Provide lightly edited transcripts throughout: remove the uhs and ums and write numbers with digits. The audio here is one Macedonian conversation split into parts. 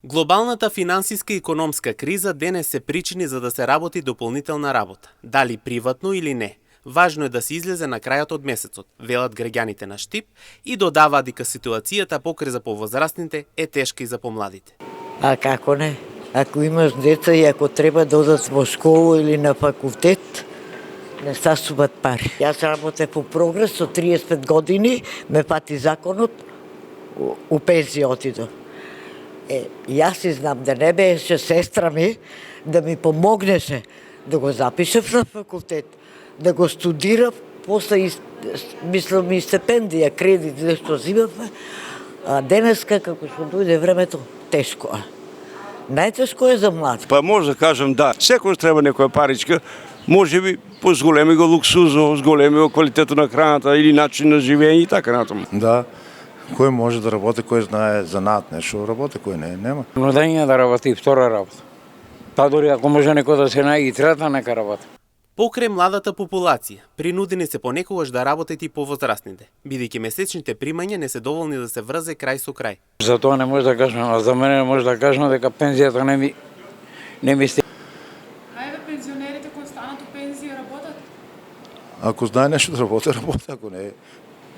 Глобалната финансиска и економска криза денес се причини за да се работи дополнителна работа, дали приватно или не. Важно е да се излезе на крајот од месецот, велат граѓаните на Штип и додаваат дека ситуацијата покрај за повозрастните е тешка и за помладите. А како не? Ако имаш деца и ако треба да одат во школа или на факултет, не сасуват пари. Јас работев по прогрес со 35 години, ме пати законот, у пензија отидов. Јас си знам да не беше сестра ми да ми помогнеше да го запишев на факултет, да го студирав, после мислам и стипендија, кредит, нешто зимавме, а денеска како што дојде времето, тешко е. Најтешко е за млад. Па може да кажам да, секој треба некоја паричка, може би позголеми го луксузо, зголеми го квалитетот на храната или начин на живење и така натаму. Да, кој може да работи, кој знае занаат нешто, работи, кој не, нема. Младење да работи и втора работа. Па дори ако може некој да се најде и трета, нека работи. Покрај младата популација, принудени се понекогаш да работат и повозрастните, бидејќи месечните примања не се доволни да се врзе крај со крај. За тоа не може да кажам, а за мене може да кажам дека пензијата не ми стига. Ајде пензионерите кои станат у пензија работат? Ако знае нешто да работи, работи, ако не,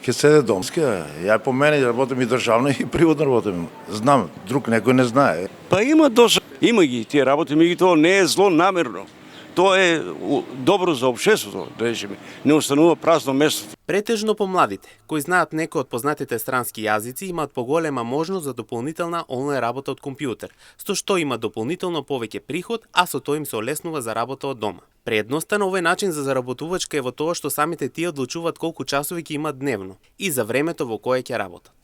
ќе седе домски. Ја по мене работам и државно и приватно работам. Знам, друг некој не знае. Па има доста, има ги тие работи, меѓутоа не е зло намерно. Тоа е добро за општеството, да речеме, не останува празно место. Претежно помладите, кои знаат некои од познатите странски јазици, имаат поголема можност за дополнителна онлайн работа од компјутер, со што има дополнително повеќе приход, а со тоа им се олеснува за работа од дома. Предноста на овој начин за заработувачка е во тоа што самите тие одлучуваат колку часови ќе имаат дневно и за времето во кое ќе работат.